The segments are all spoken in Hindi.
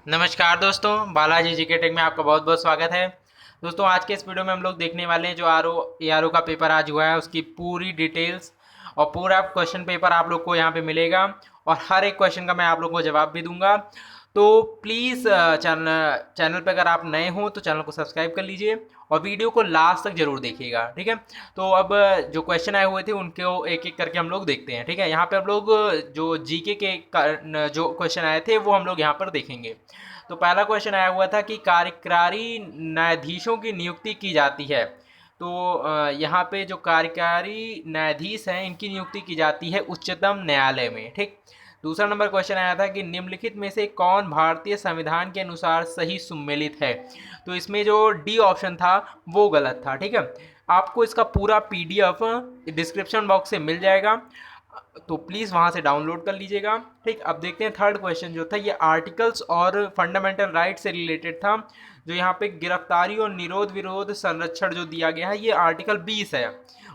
नमस्कार दोस्तों, बालाजी जीके टेक में आपका बहुत बहुत स्वागत है। दोस्तों, आज के इस वीडियो में हम लोग देखने वाले हैं जो आर ओ का पेपर आज हुआ है उसकी पूरी डिटेल्स और पूरा क्वेश्चन पेपर आप लोग को यहाँ पे मिलेगा और हर एक क्वेश्चन का मैं आप लोग को जवाब भी दूंगा। तो प्लीज़ चैनल पे अगर आप नए हो तो चैनल को सब्सक्राइब कर लीजिए और वीडियो को लास्ट तक जरूर देखिएगा, ठीक है। तो अब जो क्वेश्चन आए हुए थे उनको एक एक करके हम लोग देखते हैं, ठीक है। यहाँ पे हम लोग जो जीके के जो क्वेश्चन आए थे वो हम लोग यहाँ पर देखेंगे। तो पहला क्वेश्चन आया हुआ था कि कार्यकारी न्यायाधीशों की नियुक्ति की जाती है। तो यहाँ पे जो कार्यकारी न्यायाधीश हैं इनकी नियुक्ति की जाती है उच्चतम न्यायालय में, ठीक। दूसरा नंबर क्वेश्चन आया था कि निम्नलिखित में से कौन भारतीय संविधान के अनुसार सही सुमेलित है। तो इसमें जो डी ऑप्शन था वो गलत था, ठीक है। आपको इसका पूरा पीडीएफ डिस्क्रिप्शन बॉक्स से मिल जाएगा, तो प्लीज़ वहाँ से डाउनलोड कर लीजिएगा, ठीक। अब देखते हैं थर्ड क्वेश्चन जो था ये आर्टिकल्स और फंडामेंटल राइट से रिलेटेड था। जो यहाँ पे गिरफ्तारी और निरोध विरोध संरक्षण जो दिया गया है ये आर्टिकल 20 है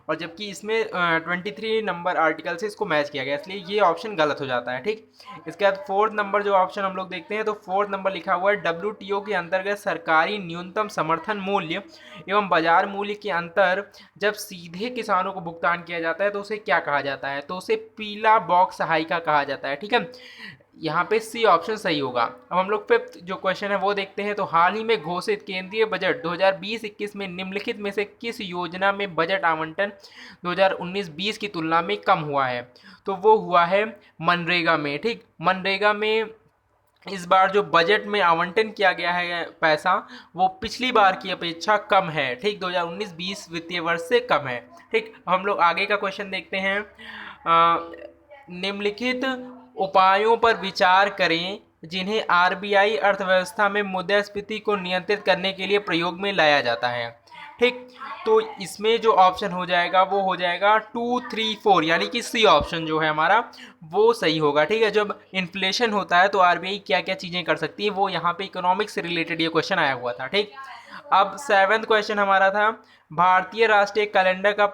और जबकि इसमें 23 नंबर आर्टिकल से इसको मैच किया गया, इसलिए ये ऑप्शन गलत हो जाता है, ठीक। इसके बाद फोर्थ नंबर जो ऑप्शन हम लोग देखते हैं तो फोर्थ नंबर लिखा हुआ है WTO के अंतर्गत सरकारी न्यूनतम समर्थन मूल्य एवं बाजार मूल्य के अंतर जब सीधे किसानों को भुगतान किया जाता है तो उसे क्या कहा जाता है। तो उसे पीला बॉक्स सहायिका कहा जाता है, ठीक है। यहाँ पे सी ऑप्शन सही होगा। अब हम लोग फिफ्थ जो क्वेश्चन है वो देखते हैं। तो हाल ही में घोषित केंद्रीय बजट 2020-21 में निम्नलिखित में से किस योजना में बजट आवंटन 2019-20 की तुलना में कम हुआ है। तो वो हुआ है मनरेगा में, ठीक। मनरेगा में इस बार जो बजट में आवंटन किया गया है पैसा वो पिछली बार की अपेक्षा कम है, ठीक। 2019-20 वित्तीय वर्ष से कम है, ठीक। हम लोग आगे का क्वेश्चन देखते हैं। निम्नलिखित उपायों पर विचार करें जिन्हें आरबीआई अर्थव्यवस्था में मुद्रास्फीति को नियंत्रित करने के लिए प्रयोग में लाया जाता है, ठीक। तो इसमें जो ऑप्शन हो जाएगा वो हो जाएगा 2, 3, 4 यानी कि सी ऑप्शन जो है हमारा वो सही होगा, ठीक है। जब इन्फ्लेशन होता है तो आरबीआई क्या क्या चीज़ें कर सकती है वो यहाँ पे इकोनॉमिक्स से रिलेटेड ये क्वेश्चन आया हुआ था, ठीक। अब सेवेंथ क्वेश्चन हमारा था भारतीय राष्ट्रीय कैलेंडर का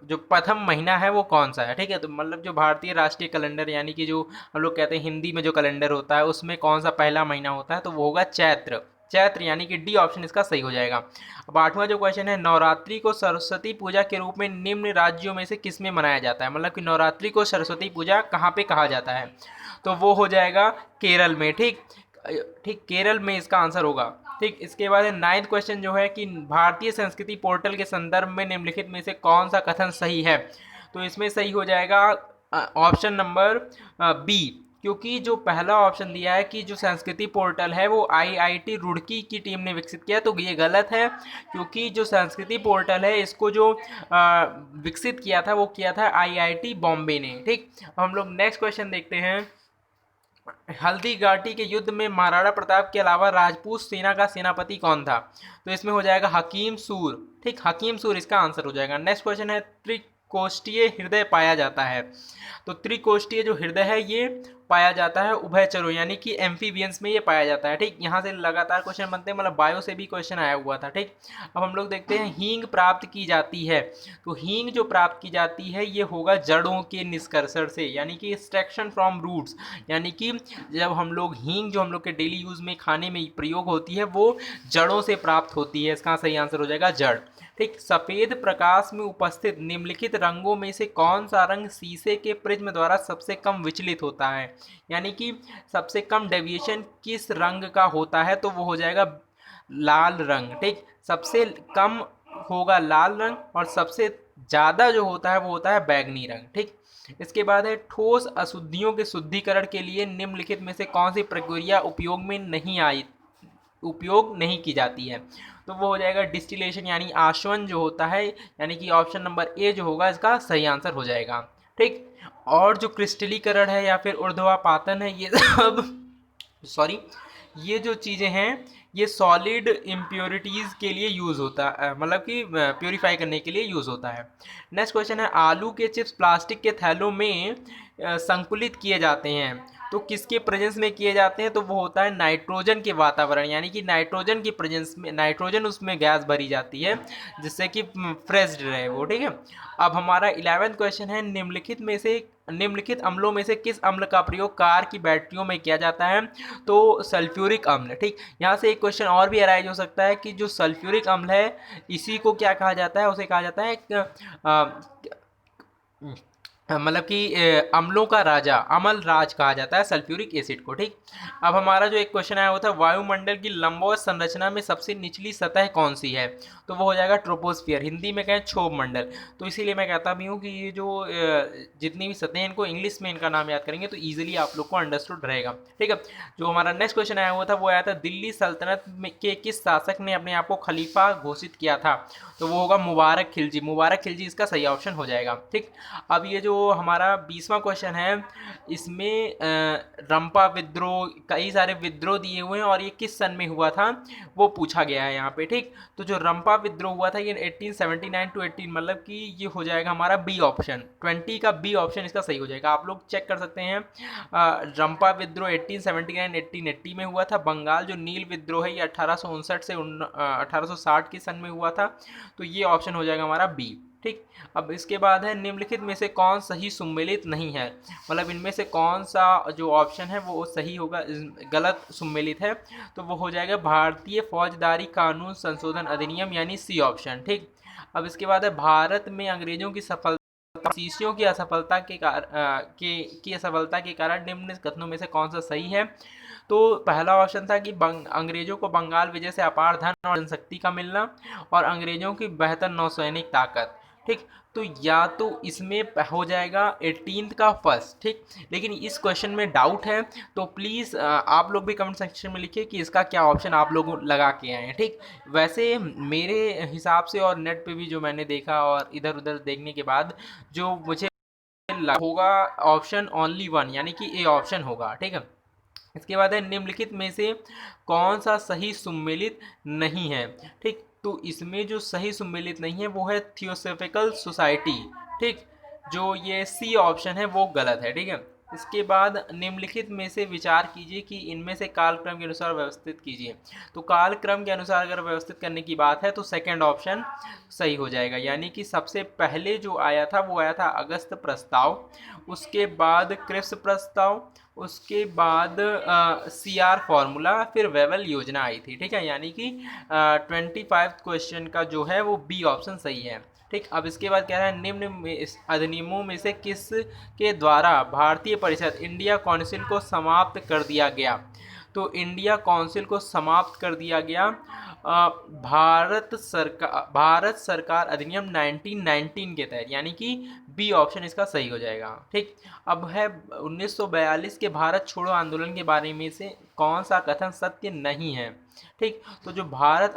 जो प्रथम महीना है वो कौन सा है, ठीक है। तो मतलब जो भारतीय राष्ट्रीय कैलेंडर यानी कि जो हम लोग कहते हैं हिंदी में जो कैलेंडर होता है उसमें कौन सा पहला महीना होता है तो वो होगा चैत्र। चैत्र यानी कि डी ऑप्शन इसका सही हो जाएगा। अब आठवां जो क्वेश्चन है नवरात्रि को सरस्वती पूजा के रूप में निम्न राज्यों में से किस में मनाया जाता है, मतलब कि नवरात्रि को सरस्वती पूजा कहाँ पे कहा जाता है। तो वो हो जाएगा केरल में, ठीक। ठीक, केरल में इसका आंसर होगा, ठीक। इसके बाद नाइन्थ क्वेश्चन जो है कि भारतीय संस्कृति पोर्टल के संदर्भ में निम्नलिखित में से कौन सा कथन सही है। तो इसमें सही हो जाएगा ऑप्शन नंबर बी, क्योंकि जो पहला ऑप्शन दिया है कि जो संस्कृति पोर्टल है वो आईआईटी रुड़की की टीम ने विकसित किया, तो ये गलत है। क्योंकि जो संस्कृति पोर्टल है इसको जो विकसित किया था वो किया था आईआईटी बॉम्बे ने, ठीक। हम लोग नेक्स्ट क्वेश्चन देखते हैं। हल्दी घाटी के युद्ध में महाराणा प्रताप के अलावा राजपूत सेना का सेनापति कौन था। तो इसमें हो जाएगा हकीम सूर, ठीक। हकीम सूर इसका आंसर हो जाएगा। नेक्स्ट क्वेश्चन है त्रिकोष्ठीय हृदय पाया जाता है। तो त्रिकोष्ठीय जो हृदय है ये पाया जाता है उभयचरों यानी कि एम्फीबियंस में ये पाया जाता है, ठीक। यहाँ से लगातार क्वेश्चन बनते हैं, मतलब बायो से भी क्वेश्चन आया हुआ था, ठीक। अब हम लोग देखते हैं हींग प्राप्त की जाती है। तो हींग जो प्राप्त की जाती है ये होगा जड़ों के निष्कर्षण से यानी कि एक्सट्रैक्शन फ्रॉम रूट्स, यानी कि जब हम लोग हींग जो हम लोग के डेली यूज में खाने में प्रयोग होती है वो जड़ों से प्राप्त होती है। इसका सही आंसर हो जाएगा जड़, ठीक। सफेद प्रकाश में उपस्थित निम्नलिखित रंगों में से कौन सा रंग शीशे के प्रिज्म द्वारा सबसे कम विचलित होता है, यानी कि सबसे कम डेविएशन किस रंग का होता है। तो वो हो जाएगा लाल रंग, ठीक। सबसे कम होगा लाल रंग और सबसे ज़्यादा जो होता है वो होता है बैगनी रंग, ठीक। इसके बाद है ठोस अशुद्धियों के शुद्धिकरण के लिए निम्नलिखित में से कौन सी प्रक्रिया उपयोग नहीं की जाती है। तो वो हो जाएगा डिस्टिलेशन यानी आसवन जो होता है, यानी कि ऑप्शन नंबर ए जो होगा इसका सही आंसर हो जाएगा, ठीक। और जो क्रिस्टलीकरण है या फिर ऊर्ध्वापातन है ये सब सॉरी ये जो चीज़ें हैं ये सॉलिड इम्प्योरिटीज़ के लिए यूज़ होता है, मतलब कि प्योरीफाई करने के लिए यूज़ होता है। नेक्स्ट क्वेश्चन है आलू के चिप्स प्लास्टिक के थैलों में संकुलित किए जाते हैं। तो किसके प्रेजेंस में किए जाते हैं, तो वो होता है नाइट्रोजन के वातावरण, यानी कि नाइट्रोजन की प्रेजेंस में, नाइट्रोजन उसमें गैस भरी जाती है जिससे कि फ्रेश्ड रहे वो, ठीक है। अब हमारा 11वां क्वेश्चन है, निम्नलिखित अम्लों में से किस अम्ल का प्रयोग कार की बैटरियों में किया जाता है, तो सल्फ्यूरिक अम्ल, ठीक। यहाँ से एक क्वेश्चन और भी अराइज हो सकता है कि जो सल्फ्यूरिक अम्ल है इसी को क्या कहा जाता है, उसे कहा जाता है मतलब कि अम्लों का राजा, अमल राज कहा जाता है सल्फ्यूरिक एसिड को, ठीक। अब हमारा जो एक क्वेश्चन आया वो था, वायुमंडल की लंबवत संरचना में सबसे निचली सतह कौन सी है, तो वो हो जाएगा ट्रोपोस्फियर, हिंदी में कहें क्षोभ मंडल। तो इसीलिए मैं कहता भी हूँ कि ये जो जितनी भी सतह हैं इनको इंग्लिश में इनका नाम याद करेंगे तो ईजिली आप लोग को अंडरस्टूड रहेगा, ठीक है। जो हमारा नेक्स्ट क्वेश्चन आया हुआ था वो आया था, दिल्ली सल्तनत के किस शासक ने अपने आप को खलीफा घोषित किया था, तो वो होगा मुबारक खिलजी। मुबारक खिलजी इसका सही ऑप्शन हो जाएगा, ठीक। अब ये जो हमारा 20वां क्वेश्चन है, इसमें रंपा विद्रोह, कई सारे विद्रोह दिए हुए हैं और ये किस सन में हुआ था वो पूछा गया है यहाँ पे, ठीक। तो जो रंपा विद्रोह हुआ था ये 1879 टू 18, मतलब कि ये हो जाएगा हमारा बी ऑप्शन, 20 का बी ऑप्शन इसका सही हो जाएगा। आप लोग चेक कर सकते हैं, रंपा विद्रोह 1879 1880 में हुआ था। बंगाल जो नील विद्रोह है ये 1859 से 1860 की सन में हुआ था, तो ये ऑप्शन हो जाएगा हमारा बी, ठीक। अब इसके बाद है, निम्नलिखित में से कौन सही सुमेलित नहीं है, मतलब इनमें से कौन सा जो ऑप्शन है वो सही होगा, गलत सुमेलित है, तो वो हो जाएगा भारतीय फौजदारी कानून संशोधन अधिनियम, यानी सी ऑप्शन, ठीक। अब इसके बाद है, भारत में अंग्रेजों की सफलता, फ्रांसीसियों की असफलता की असफलता के कारण निम्न कथनों में से कौन सा सही है, तो पहला ऑप्शन था कि अंग्रेजों को बंगाल विजय से अपार धन और जनशक्ति का मिलना और अंग्रेजों की बेहतर नौसैनिक ताकत, ठीक। तो या तो इसमें हो जाएगा 18th का फर्स्ट, ठीक। लेकिन इस क्वेश्चन में डाउट है, तो प्लीज़ आप लोग भी कमेंट सेक्शन में लिखिए कि इसका क्या ऑप्शन आप लोग लगा के आए हैं, ठीक। वैसे मेरे हिसाब से और नेट पे भी जो मैंने देखा और इधर उधर देखने के बाद जो मुझे होगा ऑप्शन ओनली वन, यानी कि ए ऑप्शन होगा, ठीक है। इसके बाद है, निम्नलिखित में से कौन सा सही सुमेलित नहीं है, ठीक। तो इसमें जो सही सुमेलित नहीं है वो है थियोसॉफिकल सोसाइटी, ठीक। जो ये सी ऑप्शन है वो गलत है, ठीक है। इसके बाद निम्नलिखित में से विचार कीजिए कि इनमें से कालक्रम के अनुसार व्यवस्थित कीजिए, तो कालक्रम के अनुसार अगर व्यवस्थित करने की बात है तो सेकंड ऑप्शन सही हो जाएगा, यानी कि सबसे पहले जो आया था वो आया था अगस्त प्रस्ताव, उसके बाद क्रिप्स प्रस्ताव, उसके बाद CR फॉर्मूला, फिर वेवल योजना आई थी, ठीक है। यानी कि 25 क्वेश्चन का जो है वो बी ऑप्शन सही है, ठीक। अब इसके बाद कह रहा है, निम्न में इस अधिनियमों में से किस के द्वारा भारतीय परिषद इंडिया काउंसिल को समाप्त कर दिया गया, तो इंडिया काउंसिल को समाप्त कर दिया गया भारत सरकार अधिनियम 1919 के तहत, यानी कि बी ऑप्शन इसका सही हो जाएगा, ठीक। अब है 1942 के भारत छोड़ो आंदोलन के बारे में से कौन सा कथन सत्य नहीं है, ठीक। तो जो भारत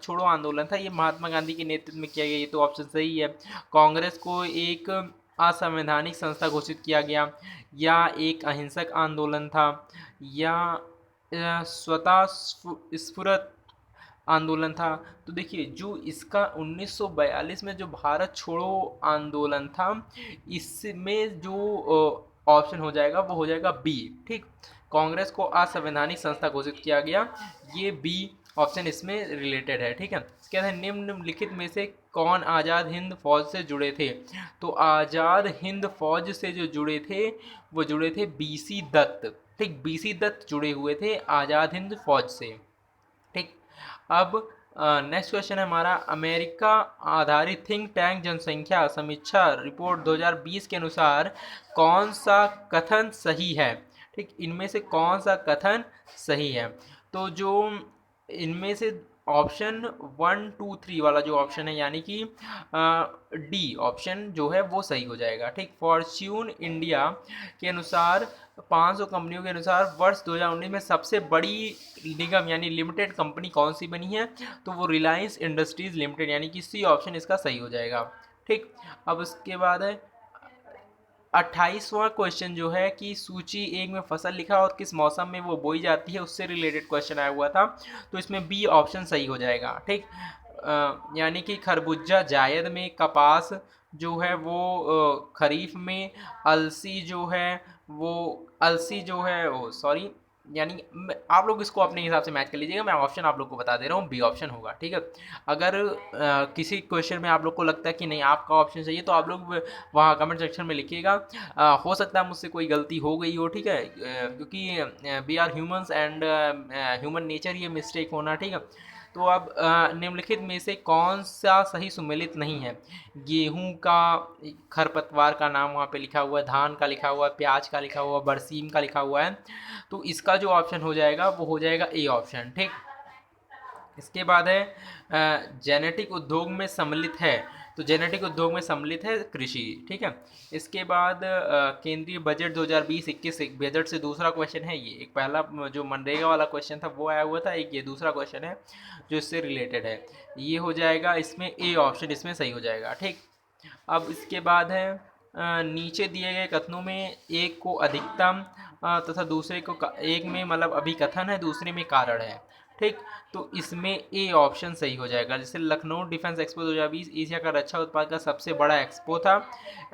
छोड़ो आंदोलन था ये महात्मा गांधी के नेतृत्व में किया गया, ये तो ऑप्शन सही है। कांग्रेस को एक असंवैधानिक संस्था घोषित किया गया, या एक अहिंसक आंदोलन था, या स्वतः स्फुरत आंदोलन था। तो देखिए जो इसका 1942 में जो भारत छोड़ो आंदोलन था, इसमें जो ऑप्शन हो जाएगा वो हो जाएगा बी, ठीक। कांग्रेस को असंवैधानिक संस्था घोषित किया गया, ये बी ऑप्शन इसमें रिलेटेड है, ठीक है। इसके बाद निम्नलिखित में से कौन आज़ाद हिंद फौज से जुड़े थे, तो आज़ाद हिंद फौज से जो जुड़े थे वो जुड़े थे BC दत्त, ठीक। BC दत्त जुड़े हुए थे आज़ाद हिंद फौज से, ठीक। अब नेक्स्ट क्वेश्चन है हमारा, अमेरिका आधारित थिंक टैंक जनसंख्या समीक्षा रिपोर्ट 2020 के अनुसार कौन सा कथन सही है, ठीक। इनमें से कौन सा कथन सही है, तो जो इनमें से ऑप्शन 1 2 3 वाला जो ऑप्शन है, यानी कि डी ऑप्शन जो है वो सही हो जाएगा, ठीक। फॉर्च्यून इंडिया के अनुसार 500 कंपनियों के अनुसार वर्ष 2019 में सबसे बड़ी निगम यानी लिमिटेड कंपनी कौन सी बनी है, तो वो रिलायंस इंडस्ट्रीज लिमिटेड, यानी कि सी ऑप्शन इसका सही हो जाएगा, ठीक। अब उसके बाद है 28वां क्वेश्चन जो है कि सूची 1 में फसल लिखा और किस मौसम में वो बोई जाती है, उससे रिलेटेड क्वेश्चन आया हुआ था, तो इसमें बी ऑप्शन सही हो जाएगा, ठीक। यानी कि खरबूजा जायद में, कपास जो है वो खरीफ में, अलसी जो है वो अलसी जो है, वो सॉरी, यानी आप लोग इसको अपने हिसाब से मैच कर लीजिएगा। मैं ऑप्शन आप लोग को बता दे रहा हूँ, बी ऑप्शन होगा, ठीक है। अगर किसी क्वेश्चन में आप लोग को लगता है कि नहीं आपका ऑप्शन सही है, तो आप लोग वहाँ कमेंट सेक्शन में लिखिएगा। हो सकता है मुझसे कोई गलती हो गई हो, ठीक है, क्योंकि we are humans and human nature ये मिस्टेक होना, ठीक है। तो अब निम्नलिखित में से कौन सा सही सुमेलित नहीं है? गेहूं का खरपतवार का नाम वहाँ पे लिखा हुआ है, धान का लिखा हुआ है, प्याज का लिखा हुआ है, बरसीम का लिखा हुआ है। तो इसका जो ऑप्शन हो जाएगा वो हो जाएगा ए ऑप्शन, ठीक। इसके बाद है जेनेटिक उद्योग में सम्मिलित है, तो जेनेटिक उद्योग में सम्मिलित है कृषि, ठीक है। इसके बाद केंद्रीय बजट 2020-21 एक बजट से दूसरा क्वेश्चन है ये। एक पहला जो मनरेगा वाला क्वेश्चन था वो आया हुआ था, एक ये दूसरा क्वेश्चन है जो इससे रिलेटेड है। ये हो जाएगा इसमें ए ऑप्शन, इसमें सही हो जाएगा, ठीक। अब इसके बाद है नीचे दिए गए कथनों में एक को अधिकतम तथा दूसरे को एक में मतलब अभिकथन है, दूसरे में कारण है, ठीक। तो इसमें ए ऑप्शन सही हो जाएगा। जैसे लखनऊ डिफेंस एक्सपो 2020 एशिया का रक्षा उत्पाद का सबसे बड़ा एक्सपो था।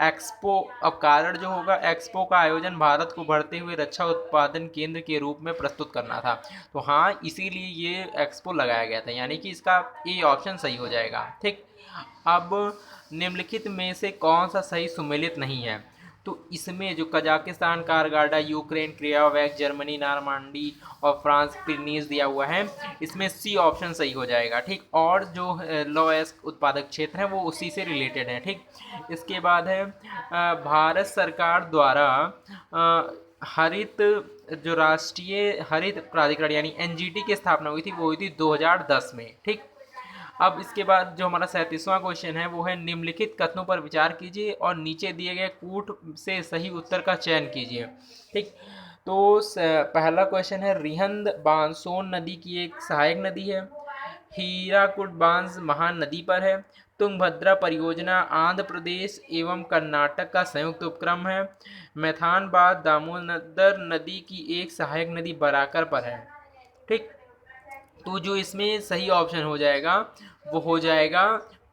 एक्सपो, अब कारण जो होगा, एक्सपो का आयोजन भारत को बढ़ते हुए रक्षा उत्पादन केंद्र के रूप में प्रस्तुत करना था। तो हाँ, इसीलिए ये एक्सपो लगाया गया था, यानी कि इसका ए ऑप्शन सही हो जाएगा, ठीक। अब निम्नलिखित में से कौन सा सही सुमेलित नहीं है? तो इसमें जो कजाकिस्तान, कारगाडा, यूक्रेन, क्रियावैक, जर्मनी, नारमांडी और फ्रांस पिरनीज दिया हुआ है, इसमें सी ऑप्शन सही हो जाएगा, ठीक। और जो लोएस्ट उत्पादक क्षेत्र है वो उसी से रिलेटेड है, ठीक। इसके बाद है भारत सरकार द्वारा हरित जो राष्ट्रीय हरित प्राधिकरण यानी एनजीटी की स्थापना हुई थी वो हुई थी 2010 में, ठीक। अब इसके बाद जो हमारा 37वां क्वेश्चन है वो है निम्नलिखित कथनों पर विचार कीजिए और नीचे दिए गए कूट से सही उत्तर का चयन कीजिए, ठीक। तो पहला क्वेश्चन है रिहंद बांध सोन नदी की एक सहायक नदी है। हीराकुड बांध महान नदी पर है। तुंगभद्रा परियोजना आंध्र प्रदेश एवं कर्नाटक का संयुक्त उपक्रम है। मैथानबाद दामोदर नदी की एक सहायक नदी बराकर पर है, ठीक। तो जो इसमें सही ऑप्शन हो जाएगा वो हो जाएगा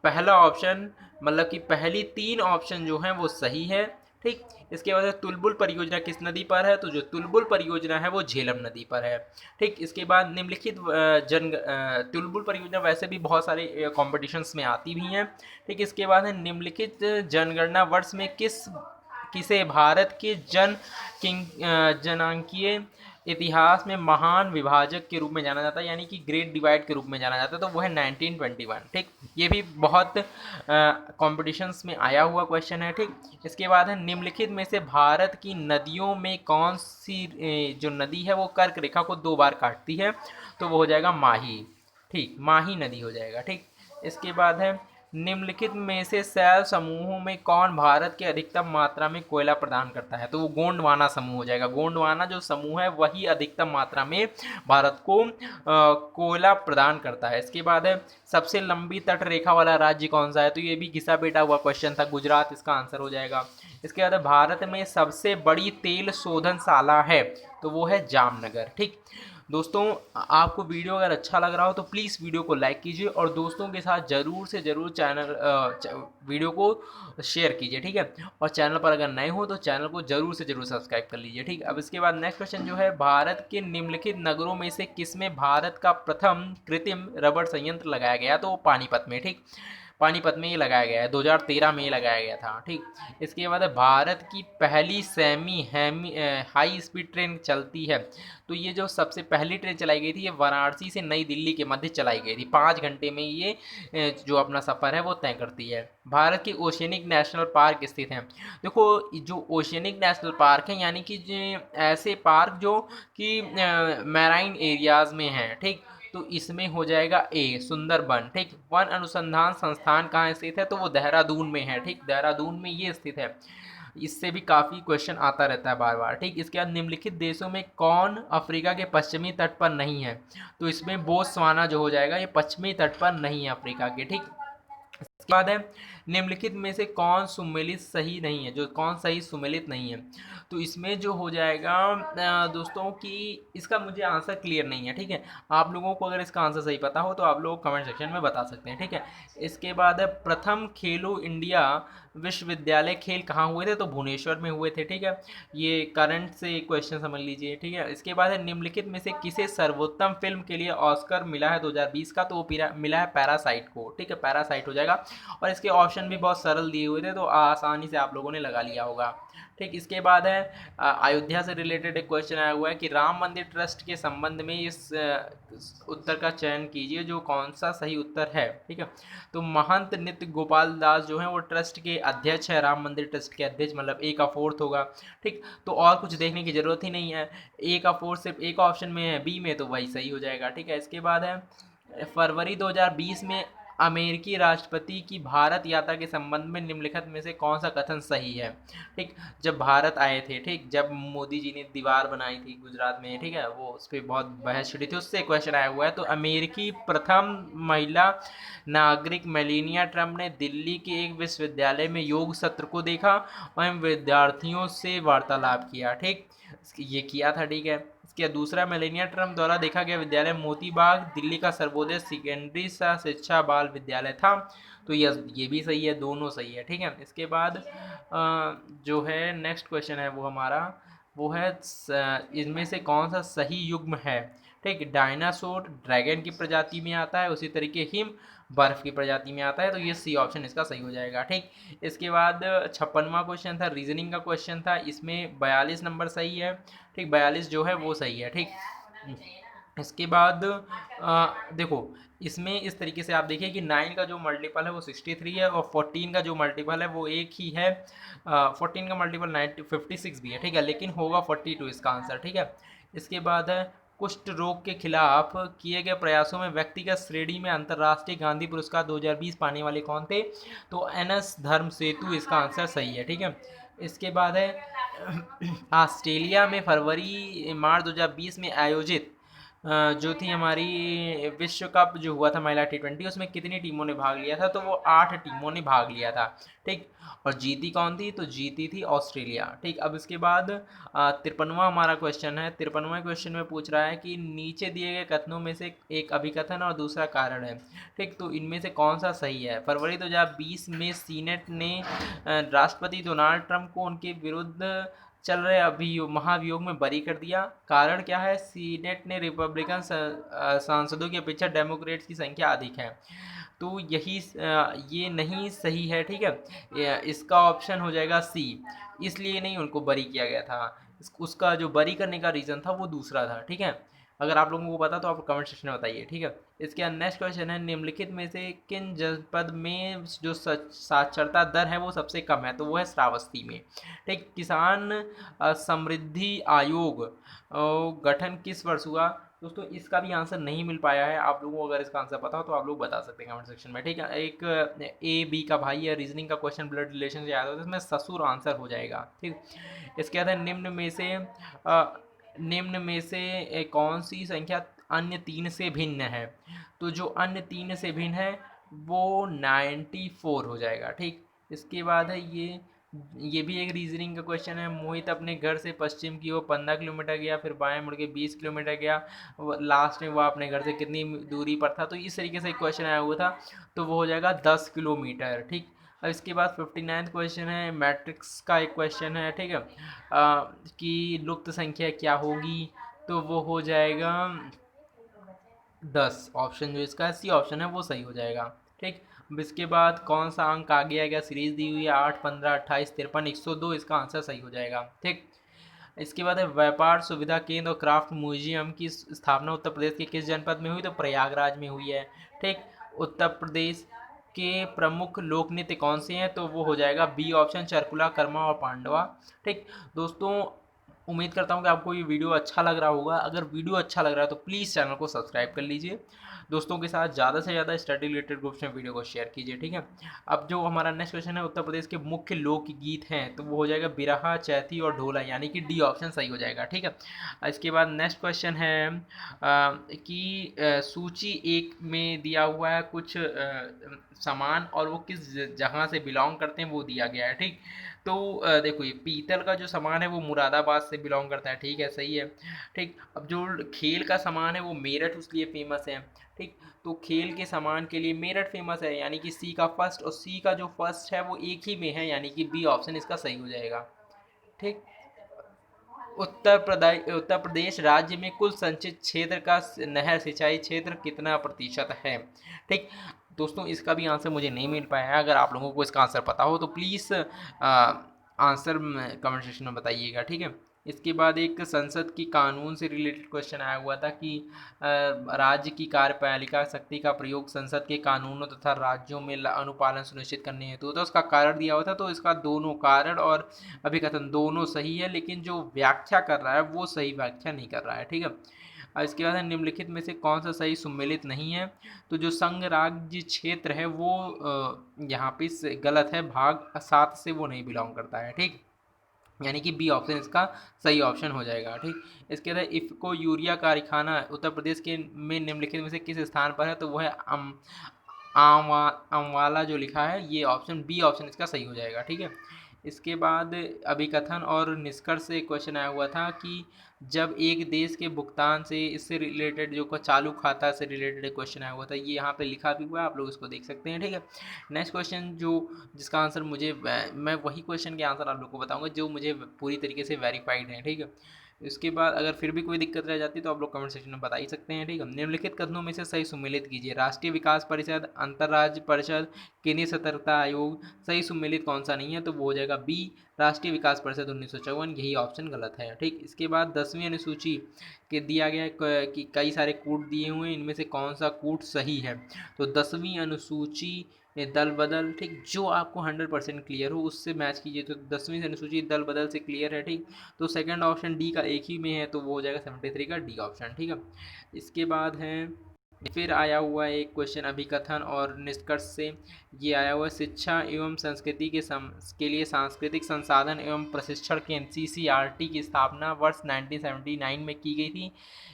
पहला ऑप्शन, मतलब कि पहली तीन ऑप्शन जो हैं वो सही है, ठीक। इसके बाद तुलबुल परियोजना किस नदी पर है? तो जो तुलबुल परियोजना है वो झेलम नदी पर है, ठीक। इसके बाद निम्नलिखित तुलबुल परियोजना वैसे भी बहुत सारे कॉम्पिटिशन्स में आती भी हैं, ठीक। इसके बाद है निम्नलिखित जनगणना वर्ष में किसे भारत के जनांकीय इतिहास में महान विभाजक के रूप में जाना जाता है, यानी कि ग्रेट डिवाइड के रूप में जाना जाता है, तो वो है 1921, ठीक। ये भी बहुत कॉम्पिटिशन्स में आया हुआ क्वेश्चन है, ठीक। इसके बाद है निम्नलिखित में से भारत की नदियों में कौन सी जो नदी है वो कर्क रेखा को 2 बार काटती है? तो वो हो जाएगा माही, ठीक, माही नदी हो जाएगा, ठीक। इसके बाद है निम्नलिखित में से शैल समूहों में कौन भारत के अधिकतम मात्रा में कोयला प्रदान करता है? तो वो गोंडवाना समूह हो जाएगा। गोंडवाना जो समूह है वही अधिकतम मात्रा में भारत को कोयला प्रदान करता है। इसके बाद है सबसे लंबी तट रेखा वाला राज्य कौन सा है? तो ये भी घिसा बेटा हुआ क्वेश्चन था, गुजरात इसका आंसर हो जाएगा। इसके बाद भारत में सबसे बड़ी तेल शोधनशाला है, तो वो है जामनगर, ठीक। दोस्तों, आपको वीडियो अगर अच्छा लग रहा हो तो प्लीज़ वीडियो को लाइक कीजिए और दोस्तों के साथ ज़रूर से ज़रूर वीडियो को शेयर कीजिए, ठीक है। और चैनल पर अगर नए हो तो चैनल को ज़रूर से ज़रूर सब्सक्राइब कर लीजिए, ठीक। अब इसके बाद नेक्स्ट क्वेश्चन जो है, भारत के निम्नलिखित नगरों में से किसमें भारत का प्रथम कृत्रिम रबड़ संयंत्र लगाया गया? तो पानीपत में, ठीक। पानीपत में ये लगाया गया है, 2013 में ये लगाया गया था, ठीक। इसके बाद भारत की पहली सेमी हाई स्पीड ट्रेन चलती है, तो ये जो सबसे पहली ट्रेन चलाई गई थी ये वाराणसी से नई दिल्ली के मध्य चलाई गई थी। 5 घंटे में ये जो अपना सफ़र है वो तय करती है। भारत की ओशियनिक नेशनल पार्क स्थित हैं। देखो, जो ओशियनिक नेशनल पार्क है यानी कि ऐसे पार्क जो कि मैराइन एरियाज में हैं, ठीक। तो इसमें हो जाएगा ए सुंदरबन, ठीक। वन अनुसंधान संस्थान कहाँ स्थित है? तो वो देहरादून में है, ठीक। देहरादून में ये स्थित है। इससे भी काफ़ी क्वेश्चन आता रहता है बार बार, ठीक। इसके बाद निम्नलिखित देशों में कौन अफ्रीका के पश्चिमी तट पर नहीं है? तो इसमें बोत्सवाना जो हो जाएगा, ये पश्चिमी तट पर नहीं है अफ्रीका के, ठीक। इसके बाद है निम्नलिखित में से कौन सुमेलित सही नहीं है, जो कौन सही सुमेलित नहीं है। तो इसमें जो हो जाएगा दोस्तों कि इसका मुझे आंसर क्लियर नहीं है, ठीक है। आप लोगों को अगर इसका आंसर सही पता हो तो आप लोग कमेंट सेक्शन में बता सकते हैं, ठीक है। इसके बाद है प्रथम खेलो इंडिया विश्वविद्यालय खेल कहाँ हुए थे, तो भुवनेश्वर में हुए थे, ठीक है। ये करंट से क्वेश्चन समझ लीजिए, ठीक है। इसके बाद है निम्नलिखित में से किसे सर्वोत्तम फिल्म के लिए ऑस्कर मिला है 2020 का, तो वो मिला है पैरासाइट को, ठीक है, पैरासाइट हो जाएगा। और इसके ऑप्शन भी बहुत सरल दिए हुए थे तो आसानी से आप लोगों ने लगा लिया होगा, ठीक। इसके बाद है अयोध्या से रिलेटेड एक क्वेश्चन आया हुआ है कि राम मंदिर ट्रस्ट के संबंध में इस उत्तर का चयन कीजिए जो कौन सा सही उत्तर है, ठीक है। तो महंत नित्य गोपाल दास जो है वो ट्रस्ट के अध्यक्ष है, राम मंदिर ट्रस्ट के अध्यक्ष, मतलब ए का फोर्थ होगा, ठीक। तो और कुछ देखने की जरूरत ही नहीं है, ए का फोर्थ सिर्फ एक ऑप्शन में है, बी में, तो वही सही हो जाएगा, ठीक है। इसके बाद है फरवरी 2020 में अमेरिकी राष्ट्रपति की भारत यात्रा के संबंध में निम्नलिखित में से कौन सा कथन सही है, ठीक। जब भारत आए थे, ठीक, जब मोदी जी ने दीवार बनाई थी गुजरात में, ठीक है, वो उस पर बहुत बहस छिड़ी थी, उससे क्वेश्चन आया हुआ है। तो अमेरिकी प्रथम महिला नागरिक मेलानिया ट्रम्प ने दिल्ली के एक विश्वविद्यालय में योग सत्र को देखा और विद्यार्थियों से वार्तालाप किया, ठीक, ये किया था, ठीक है। इसके दूसरा मेलानिया ट्रम्प द्वारा देखा गया विद्यालय मोती बाग दिल्ली का सर्वोदय सेकेंडरी सा शिक्षा बाल विद्यालय था, तो ये भी सही है, दोनों सही है, ठीक है। इसके बाद जो है नेक्स्ट क्वेश्चन है वो हमारा, वो है इनमें से कौन सा सही युग्म है, ठीक। डायनासोर ड्रैगन की प्रजाति में आता है, उसी तरीके हिम बर्फ की प्रजाति में आता है, तो ये सी ऑप्शन इसका सही हो जाएगा, ठीक। इसके बाद 56वां क्वेश्चन था, रीजनिंग का क्वेश्चन था, इसमें 42 नंबर सही है, ठीक, 42 जो है वो सही है, ठीक। इसके बाद देखो इसमें इस तरीके से आप देखिए कि 9 का जो मल्टीपल है वो 63 है और 14 का जो मल्टीपल है वो एक ही है, 14 का मल्टीपल 56 भी है, ठीक है, लेकिन होगा 42 इसका आंसर, ठीक है। इसके बाद है कुष्ठ रोग के खिलाफ किए गए प्रयासों में व्यक्तिगत श्रेणी में अंतर्राष्ट्रीय गांधी पुरस्कार 2020 पाने वाले कौन थे, तो NS धर्म सेतु इसका आंसर सही है, ठीक है। इसके बाद है ऑस्ट्रेलिया में फरवरी मार्च 2020 में आयोजित जो थी हमारी विश्व कप जो हुआ था महिला T20, उसमें कितनी टीमों ने भाग लिया था, तो वो 8 टीमों ने भाग लिया था, ठीक। और जीती कौन थी, तो जीती थी ऑस्ट्रेलिया, ठीक। अब इसके बाद 53वां हमारा क्वेश्चन है, 53वें क्वेश्चन में पूछ रहा है कि नीचे दिए गए कथनों में से एक अभिकथन और दूसरा कारण है, ठीक। तो इनमें से कौन सा सही है। फरवरी 2020 में सीनेट ने राष्ट्रपति डोनाल्ड ट्रंप को उनके विरुद्ध चल रहे महाभियोग में बरी कर दिया, कारण क्या है, सीनेट ने रिपब्लिकन सांसदों की अपेक्षा डेमोक्रेट्स की संख्या अधिक है, तो यही ये नहीं सही है, ठीक है। इसका ऑप्शन हो जाएगा सी, इसलिए नहीं उनको बरी किया गया था, उसका जो बरी करने का रीज़न था वो दूसरा था, ठीक है। अगर आप लोगों को पता तो आप कमेंट सेक्शन में बताइए, ठीक है। इसके बाद नेक्स्ट क्वेश्चन है निम्नलिखित में से किन जनपद में जो साक्षरता दर है वो सबसे कम है, तो वो है श्रावस्ती में, ठीक। किसान समृद्धि आयोग गठन किस वर्ष हुआ, दोस्तों इसका भी आंसर नहीं मिल पाया है, आप लोगों को अगर इसका आंसर पता हो तो आप लोग बता सकते हैं कमेंट सेक्शन में, ठीक है। एक A B का भाई है, रीजनिंग का क्वेश्चन ब्लड रिलेशन से आया था, इसमें ससुर आंसर हो जाएगा, ठीक। इसके बाद निम्न में से कौन सी संख्या अन्य 3 से भिन्न है, तो जो अन्य 3 से भिन्न है वो 94 हो जाएगा, ठीक। इसके बाद है ये भी एक रीजनिंग का क्वेश्चन है, मोहित अपने घर से पश्चिम की ओर 15 किलोमीटर गया, फिर बाएं मुड़ के 20 किलोमीटर गया, लास्ट में वो अपने घर से कितनी दूरी पर था, तो इस तरीके से एक क्वेश्चन आया हुआ था, तो वो हो जाएगा 10 किलोमीटर, ठीक। अब इसके बाद 59वां क्वेश्चन है, मैट्रिक्स का एक क्वेश्चन है, ठीक है, कि लुप्त संख्या क्या होगी, तो वो हो जाएगा 10, ऑप्शन जो इसका सी ऑप्शन है वो सही हो जाएगा, ठीक। अब इसके बाद कौन सा अंक आगे आएगा, सीरीज दी हुई है 8, 15, 28, 53, 102, इसका आंसर सही हो जाएगा, ठीक। इसके बाद है व्यापार सुविधा केंद्र और क्राफ्ट म्यूजियम की स्थापना उत्तर प्रदेश के किस जनपद में हुई, तो प्रयागराज में हुई है, ठीक। उत्तर प्रदेश के प्रमुख लोक नृत्य कौन से हैं, तो वो हो जाएगा बी ऑप्शन, चरकुला, कर्मा और पांडवा, ठीक। दोस्तों उम्मीद करता हूँ कि आपको ये वीडियो अच्छा लग रहा होगा। अगर वीडियो अच्छा लग रहा है तो प्लीज़ चैनल को सब्सक्राइब कर लीजिए। दोस्तों के साथ ज़्यादा से ज़्यादा स्टडी रिलेटेड ग्रुप्स में वीडियो को शेयर कीजिए, ठीक है। अब जो हमारा नेक्स्ट क्वेश्चन है, उत्तर प्रदेश के मुख्य लोकगीत हैं, तो वो हो जाएगा बिरहा, चैती और ढोला, यानी कि डी ऑप्शन सही हो जाएगा, ठीक है। इसके बाद नेक्स्ट क्वेश्चन है कि सूची एक में दिया हुआ है कुछ सामान और वो किस जहाँ से बिलोंग करते हैं वो दिया गया है, ठीक। तो देखो ये पीतल का जो सामान है वो मुरादाबाद से बिलोंग करता है, ठीक है, सही है, ठीक। अब जो खेल का सामान है वो मेरठ उसके लिए फेमस है, ठीक। तो खेल के सामान के लिए मेरठ फेमस है, यानी कि सी का फर्स्ट, और सी का जो फर्स्ट है वो एक ही में है, यानी कि बी ऑप्शन इसका सही हो जाएगा, ठीक। उत्तर प्रदेश राज्य में कुल संचित क्षेत्र का नहर सिंचाई क्षेत्र कितना प्रतिशत है, ठीक। दोस्तों इसका भी आंसर मुझे नहीं मिल पाया है। अगर आप लोगों को इसका आंसर पता हो तो प्लीज़ आंसर कमेंट सेक्शन में बताइएगा, ठीक है। इसके बाद एक संसद की कानून से रिलेटेड क्वेश्चन आया हुआ था कि राज्य की कार्यपालिका शक्ति का प्रयोग संसद के कानूनों तथा राज्यों में अनुपालन सुनिश्चित करने हेतु तो उसका कारण दिया हुआ था। तो इसका दोनों कारण और अभिकथन दोनों सही है, लेकिन जो व्याख्या कर रहा है वो सही व्याख्या नहीं कर रहा है, ठीक है। इसके बाद निम्नलिखित में से कौन सा सही सुमेलित नहीं है, तो जो संघ राज्य क्षेत्र है वो यहाँ पे गलत है, भाग 7 से वो नहीं बिलोंग करता है, ठीक। यानी कि बी ऑप्शन इसका सही ऑप्शन हो जाएगा, ठीक। इसके बाद इफ़को यूरिया कारखाना उत्तर प्रदेश के में निम्नलिखित में से किस स्थान पर है, तो वो है अमवाला जो लिखा है, ये ऑप्शन बी ऑप्शन इसका सही हो जाएगा, ठीक है। इसके बाद अभिकथन और निष्कर्ष से क्वेश्चन आया हुआ था कि जब एक देश के भुगतान से इससे रिलेटेड जो चालू खाता से रिलेटेड क्वेश्चन आया हुआ था, ये यहाँ पे लिखा भी हुआ है, आप लोग इसको देख सकते हैं, ठीक है। नेक्स्ट क्वेश्चन जो जिसका आंसर मुझे मैं वही क्वेश्चन के आंसर आप लोग को बताऊंगा जो मुझे पूरी तरीके से वेरीफाइड है, ठीक है। इसके बाद अगर फिर भी कोई दिक्कत रह जाती है तो आप लोग कमेंट सेक्शन में बता ही सकते हैं, ठीक है। निम्नलिखित कथनों में से सही सुमेलित कीजिए। राष्ट्रीय विकास परिषद, अंतर्राज्य परिषद, केंद्रीय सतर्कता आयोग, सही सुमेलित कौन सा नहीं है, तो वो हो जाएगा बी राष्ट्रीय विकास परिषद 1954, यही ऑप्शन गलत है, ठीक। इसके बाद 10वीं अनुसूची के दिया गया कि कई सारे कूट दिए हुए हैं, इनमें से कौन सा कूट सही है, तो 10वीं अनुसूची दल बदल, ठीक। जो आपको 100% क्लियर हो उससे मैच कीजिए, तो 10वीं अनुसूची दल बदल से क्लियर है, ठीक। तो सेकंड ऑप्शन डी का एक ही में है, तो वो हो जाएगा 73 का डी ऑप्शन, ठीक है। इसके बाद है फिर आया हुआ एक क्वेश्चन अभिकथन और निष्कर्ष से, ये आया हुआ शिक्षा एवं संस्कृति के लिए सांस्कृतिक संसाधन एवं प्रशिक्षण केंद्र CCRT की स्थापना वर्ष 1979 में की गई थी।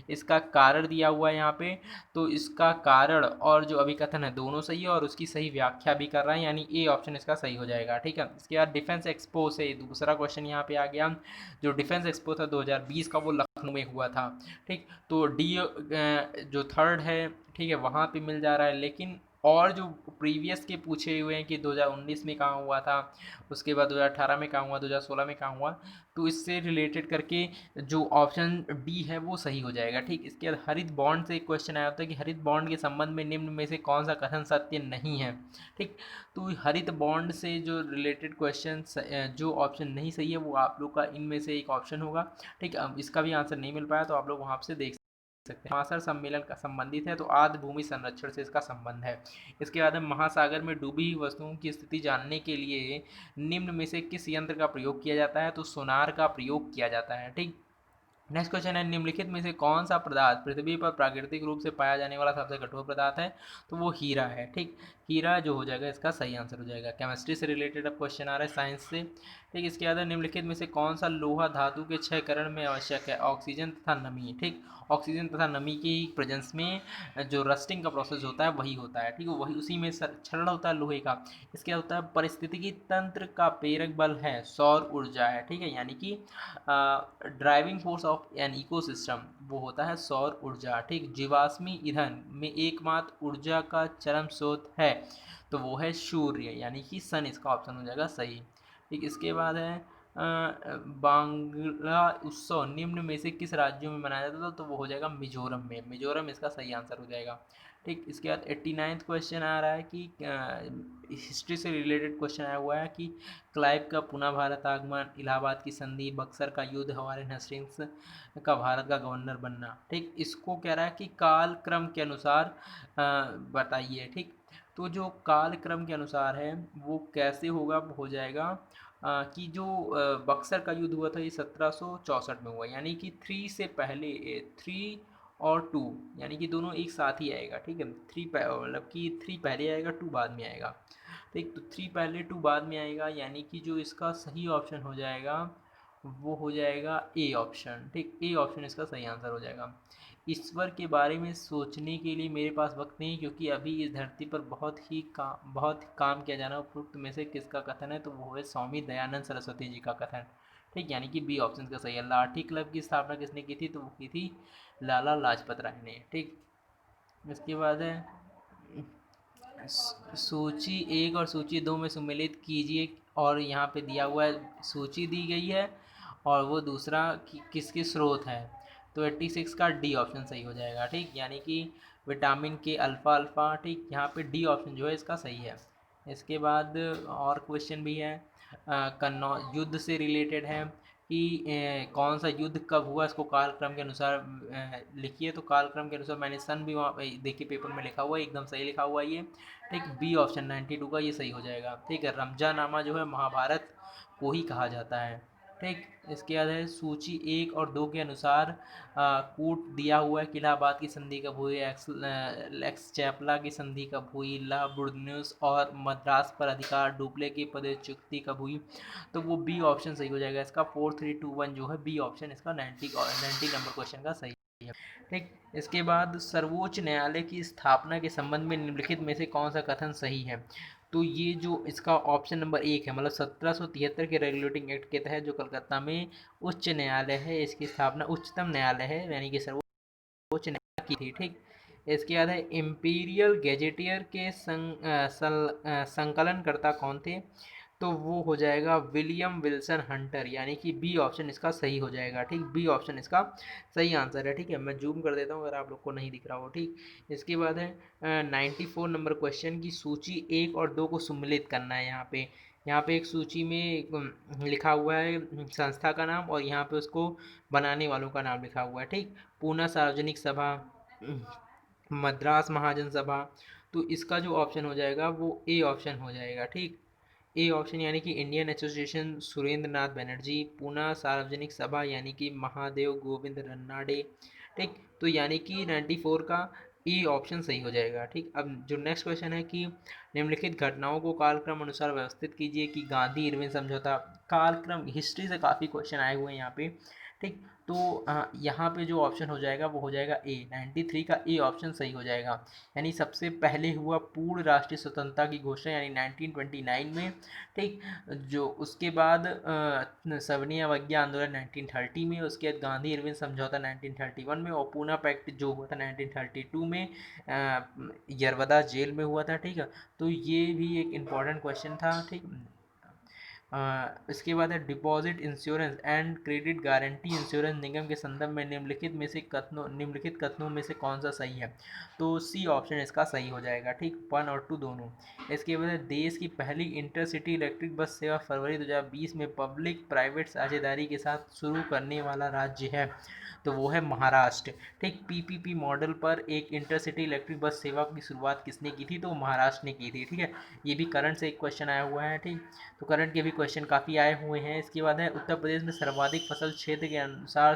इसका कारण दिया हुआ है यहाँ पे, तो इसका कारण और जो अभिकथन है दोनों सही है और उसकी सही व्याख्या भी कर रहा है, यानी ए ऑप्शन इसका सही हो जाएगा, ठीक है। इसके बाद डिफेंस एक्सपो से दूसरा क्वेश्चन यहाँ पे आ गया। जो डिफेंस एक्सपो था 2020 का, वो लखनऊ में हुआ था, ठीक। तो डी जो थर्ड है, ठीक है, वहाँ पे मिल जा रहा है, लेकिन और जो प्रीवियस के पूछे हुए हैं कि 2019 में कहाँ हुआ था, उसके बाद 2018 में कहाँ हुआ, 2016 में कहाँ हुआ, तो इससे रिलेटेड करके जो ऑप्शन डी है वो सही हो जाएगा, ठीक। इसके बाद हरित बॉन्ड से एक क्वेश्चन आया होता है कि हरित बॉन्ड के संबंध में निम्न में से कौन सा कथन सत्य नहीं है, ठीक। तो हरित बॉन्ड से जो रिलेटेड क्वेश्चन जो ऑप्शन नहीं सही है वो आप लोग का इनमें से एक ऑप्शन होगा, ठीक। अब इसका भी आंसर नहीं मिल पाया तो आप लोग वहाँ से देख सकते हैं। महासागर सम्मेलन का संबंधित है, तो आर्द्र भूमि संरक्षण से इसका संबंध है। इसके बाद महासागर में डूबी हुई वस्तुओं की स्थिति जानने के लिए निम्न में से किस यंत्र का प्रयोग किया जाता है, तो सोनार का प्रयोग किया जाता है, ठीक। नेक्स्ट क्वेश्चन है निम्नलिखित में से कौन सा पदार्थ पृथ्वी पर प्राकृतिक रूप से पाया जाने वाला सबसे कठोर पदार्थ है, तो वो हीरा है, ठीक। हीरा जो हो जाएगा इसका सही आंसर हो जाएगा। केमिस्ट्री से रिलेटेड अब क्वेश्चन आ रहा है साइंस से, ठीक। इसके बाद निम्नलिखित में से कौन सा लोहा धातु के क्षयकरण में आवश्यक है, ऑक्सीजन तथा नमी, ठीक। ऑक्सीजन तथा नमी की प्रेजेंस में जो रस्टिंग का प्रोसेस होता है वही होता है, ठीक है, वही उसी में क्षरण होता है लोहे का। इसके होता है पारिस्थितिकी तंत्र का प्रेरक बल है सौर ऊर्जा है, ठीक है, यानी कि driving force of an ecosystem वो होता है सौर ऊर्जा, ठीक। जीवाश्मी ईंधन में एकमात्र ऊर्जा का चरम स्रोत है, तो वो है सूर्य, यानी कि सन इसका ऑप्शन हो जाएगा सही, ठीक। इसके बाद है बांग्ला उत्सव निम्न में से किस राज्यों में मनाया जाता था, तो वो हो जाएगा मिजोरम में, मिजोरम इसका सही आंसर हो जाएगा, ठीक। इसके बाद 89वां क्वेश्चन आ रहा है कि हिस्ट्री से रिलेटेड क्वेश्चन आया हुआ है कि क्लाइव का पुनः भारत आगमन, इलाहाबाद की संधि, बक्सर का युद्ध, हवारे हस्टिंग्स का भारत का गवर्नर बनना, ठीक। इसको कह रहा है कि काल क्रम के अनुसार बताइए, ठीक। तो जो काल क्रम के अनुसार है वो कैसे होगा, वो हो जाएगा कि जो बक्सर का युद्ध हुआ था ये 1764 में हुआ, यानी कि 3 से पहले 3 और 2, यानी कि दोनों एक साथ ही आएगा। ठीक है, मतलब कि 3 पहले आएगा, 2 बाद में आएगा। ठीक, तो 3 पहले 2 बाद में आएगा, यानी कि जो इसका सही ऑप्शन हो जाएगा वो हो जाएगा ए ऑप्शन। ठीक, ए ऑप्शन इसका सही आंसर हो जाएगा। ईश्वर के बारे में सोचने के लिए मेरे पास वक्त नहीं, क्योंकि अभी इस धरती पर बहुत काम किया जाना। उपरोक्त में से किसका कथन है? तो वो है स्वामी दयानंद सरस्वती जी का कथन। ठीक, यानी कि बी ऑप्शन का सही है। लाठी क्लब की स्थापना किसने की थी? तो वो की थी लाला लाजपत राय ने। ठीक, इसके बाद है सूची 1 और सूची 2 में सम्मिलित कीजिए, और यहाँ पे दिया हुआ है सूची दी गई है और वो दूसरा किसके स्रोत है। तो 86 का डी ऑप्शन सही हो जाएगा। ठीक, यानी कि विटामिन के अल्फ़ा अल्फ़ा। ठीक, यहाँ पे डी ऑप्शन जो है इसका सही है। इसके बाद और क्वेश्चन भी है, कन्नौज युद्ध से रिलेटेड है कि कौन सा युद्ध कब हुआ, इसको कालक्रम के अनुसार लिखिए। तो कालक्रम के अनुसार मैंने सन भी वहाँ देखिए पेपर में लिखा हुआ है, एकदम सही लिखा हुआ है ये। ठीक, बी ऑप्शन 92 का ये सही हो जाएगा। ठीक है, रमजानामा जो है महाभारत को ही कहा जाता है। ठीक, इसके बाद है सूची 1 और 2 के अनुसार कूट दिया हुआ है। इलाहाबाद की संधि कब हुई, एक्स चैपला की संधि कब हुई, ला बुर्न्यूस और मद्रास पर अधिकार डुप्ले की पदच्युति कब हुई। तो वो बी ऑप्शन सही हो जाएगा इसका। 4321 जो है बी ऑप्शन इसका 90 नंबर क्वेश्चन का सही है। ठीक, इसके बाद सर्वोच्च न्यायालय की स्थापना के संबंध में निम्नलिखित में से कौन सा कथन सही है? तो ये जो इसका ऑप्शन नंबर 1 है, मतलब 1773 के रेगुलेटिंग एक्ट के तहत जो कलकत्ता में उच्च न्यायालय है, इसकी स्थापना उच्चतम न्यायालय है यानी कि सर्वोच्च न्यायालय की थी। ठीक, इसके बाद है इम्पीरियल गैजेटियर के संकलनकर्ता कौन थे? तो वो हो जाएगा विलियम विल्सन हंटर, यानी कि बी ऑप्शन इसका सही हो जाएगा। ठीक, बी ऑप्शन इसका सही आंसर है। ठीक है, मैं जूम कर देता हूँ अगर आप लोग को नहीं दिख रहा हो। ठीक, इसके बाद है 94 नंबर क्वेश्चन की सूची 1 और 2 को सम्मिलित करना है। यहाँ पे एक सूची में लिखा हुआ है संस्था का नाम, और यहाँ पे उसको बनाने वालों का नाम लिखा हुआ है। ठीक, पूना सार्वजनिक सभा, मद्रास महाजन सभा। तो इसका जो ऑप्शन हो जाएगा वो ए ऑप्शन हो जाएगा। ठीक, ए ऑप्शन यानी कि इंडियन एसोसिएशन सुरेंद्र नाथ बनर्जी, पूना सार्वजनिक सभा यानी कि महादेव गोविंद रन्नाडे। ठीक, तो यानी कि 94 का ए ऑप्शन सही हो जाएगा। ठीक, अब जो नेक्स्ट क्वेश्चन है कि निम्नलिखित घटनाओं को कालक्रम अनुसार व्यवस्थित कीजिए कि गांधी इरविन समझौता। कालक्रम हिस्ट्री से काफ़ी क्वेश्चन आए हुए हैं यहाँ पे। ठीक, तो यहाँ पे जो ऑप्शन हो जाएगा वो हो जाएगा ए, 93 का ए ऑप्शन सही हो जाएगा। यानी सबसे पहले हुआ पूर्ण राष्ट्रीय स्वतंत्रता की घोषणा यानी 1929 में। ठीक, जो उसके बाद सविनय अवज्ञा आंदोलन 1930 में, उसके बाद गांधी इरविन समझौता 1931 में, और पूना पैक्ट जो हुआ था 1932 में यरवदा जेल में हुआ था। ठीक है, तो ये भी एक इम्पॉर्टेंट क्वेश्चन था। ठीक, इसके बाद है deposit insurance and credit guarantee insurance निगम के संदर्भ में निम्नलिखित कथनों में से कौन सा सही है? तो सी ऑप्शन इसका सही हो जाएगा। ठीक, 1 और 2 दोनों। इसके बाद देश की पहली इंटरसिटी इलेक्ट्रिक बस सेवा फरवरी 2020 में पब्लिक प्राइवेट साझेदारी के साथ शुरू करने वाला राज्य है, तो वो है महाराष्ट्र। ठीक, पीपीपी मॉडल पर एक इंटरसिटी इलेक्ट्रिक बस सेवा की शुरुआत किसने की थी? तो महाराष्ट्र ने की थी। ठीक है, ये भी करंट से एक क्वेश्चन आया हुआ है। ठीक, तो करंट के भी क्वेश्चन काफ़ी आए हुए हैं। इसके बाद है उत्तर प्रदेश में सर्वाधिक फसल क्षेत्र के अनुसार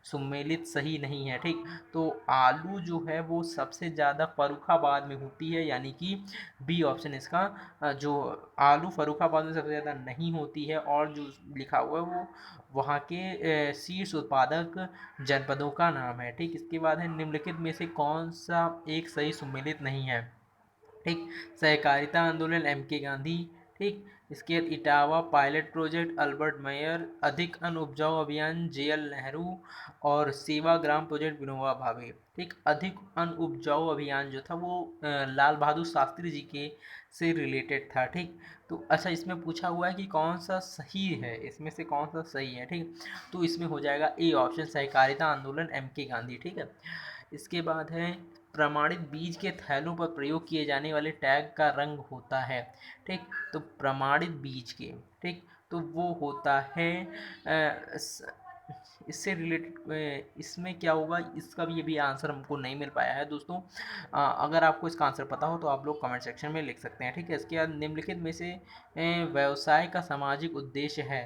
सुमेलित सही नहीं है। ठीक, तो आलू जो है वो सबसे ज़्यादा फर्रुखाबाद में होती है, यानी कि बी ऑप्शन इसका जो आलू फर्रुखाबाद में सबसे ज़्यादा नहीं होती है, और जो लिखा हुआ है वो वहाँ के शीर्ष उत्पादक जनपदों का नाम है। ठीक, इसके बाद है निम्नलिखित में से कौन सा एक सही सुमेलित नहीं है? ठीक, सहकारिता आंदोलन एम के गांधी। ठीक, इसके बाद Etawah pilot project Albert Mayer, अधिक अन्न उपजाऊ अभियान जे एल नेहरू, और सेवाग्राम प्रोजेक्ट विनोबा भावे। ठीक, अधिक अन्न उपजाऊ अभियान जो था वो लाल बहादुर शास्त्री जी के से रिलेटेड था। ठीक, तो अच्छा इसमें पूछा हुआ है कि कौन सा सही है, इसमें से कौन सा सही है? ठीक, तो इसमें हो जाएगा ए ऑप्शन सहकारिता आंदोलन एम के गांधी। ठीक है, इसके बाद है प्रमाणित बीज के थैलों पर प्रयोग किए जाने वाले टैग का रंग होता है। ठीक, तो प्रमाणित बीज के, ठीक, तो वो होता है इससे रिलेटेड इसमें क्या होगा, इसका भी ये भी आंसर हमको नहीं मिल पाया है दोस्तों। अगर आपको इसका आंसर पता हो तो आप लोग कमेंट सेक्शन में लिख सकते हैं, ठीक है। इसके बाद निम्नलिखित में से व्यवसाय का सामाजिक उद्देश्य है।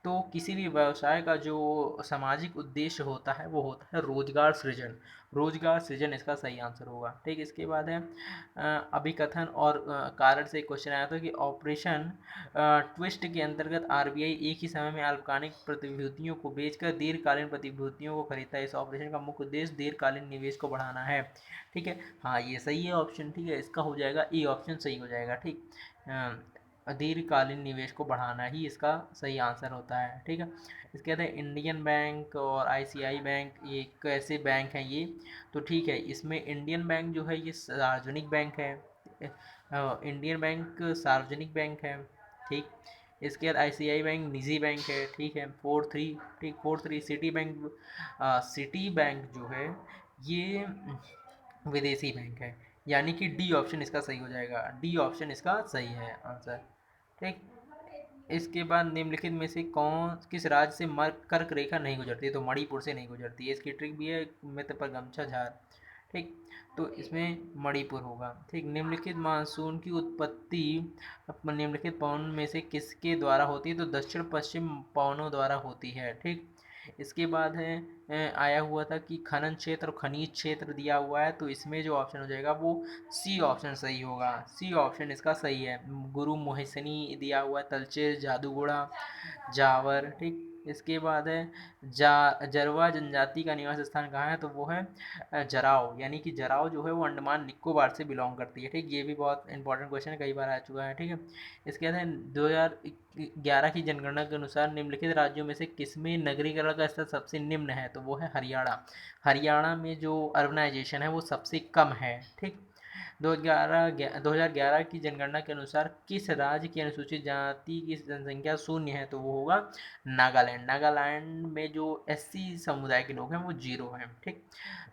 तो किसी भी व्यवसाय का जो सामाजिक उद्देश्य होता है वो होता है रोजगार सृजन। रोजगार सृजन इसका सही आंसर होगा, ठीक। इसके बाद है अभिकथन और कारण से क्वेश्चन आया था कि ऑपरेशन ट्विस्ट के अंतर्गत आरबीआई एक ही समय में अल्पकालिक प्रतिभूतियों को बेचकर दीर्घकालीन प्रतिभूतियों को खरीदता है। इस ऑपरेशन का मुख्य उद्देश्य दीर्घकालीन निवेश को बढ़ाना है, ठीक है। हाँ, ये सही है ऑप्शन, ठीक है। इसका हो जाएगा ए ऑप्शन सही हो जाएगा, ठीक। दीर्घकालीन निवेश को बढ़ाना ही इसका सही आंसर होता है, ठीक है। इसके बाद इंडियन बैंक और आईसीआई बैंक, ये कैसे बैंक हैं ये, तो ठीक है। इसमें इंडियन बैंक जो है ये सार्वजनिक बैंक है, इंडियन बैंक सार्वजनिक बैंक है, ठीक। इसके बाद आईसीआई बैंक निजी बैंक है, ठीक है। 4-3, ठीक। 4-3 सिटी बैंक, सिटी बैंक जो है ये विदेशी बैंक है, यानी कि डी ऑप्शन इसका सही हो जाएगा। डी ऑप्शन इसका सही है आंसर, ठीक। इसके बाद निम्नलिखित में से कौन किस राज्य से कर्क रेखा नहीं गुजरती है, तो मणिपुर से नहीं गुजरती है। इसकी ट्रिक भी है, मित्र पर गमछा झाड़, ठीक। तो इसमें मणिपुर होगा, ठीक। निम्नलिखित मानसून की उत्पत्ति निम्नलिखित पवनों में से किसके द्वारा होती है, तो दक्षिण पश्चिम पवनों द्वारा होती है, ठीक। इसके बाद है आया हुआ था कि खनन क्षेत्र और खनिज क्षेत्र दिया हुआ है, तो इसमें जो ऑप्शन हो जाएगा वो सी ऑप्शन सही होगा। सी ऑप्शन इसका सही है। गुरु मोहिसनी दिया हुआ है, तलचेर, जादूगोड़ा, जावर, ठीक। इसके बाद है जरवा जनजाति का निवास स्थान कहाँ है, तो वो है जराव, यानी कि जराव जो है वो अंडमान निकोबार से बिलोंग करती है, ठीक। ये भी बहुत इंपॉर्टेंट क्वेश्चन है, कई बार आ चुका है, ठीक है। इसके बाद है 2011 की जनगणना के अनुसार निम्नलिखित राज्यों में से किसमें नगरीकरण का स्तर सबसे निम्न है, तो वो है हरियाणा। हरियाणा में जो अर्बनाइजेशन है वो सबसे कम है, ठीक। 2011 की जनगणना के अनुसार किस राज्य की अनुसूचित जाति की जनसंख्या शून्य है, तो वो होगा नागालैंड। नागालैंड में जो एससी समुदाय के लोग हैं वो 0 हैं, ठीक।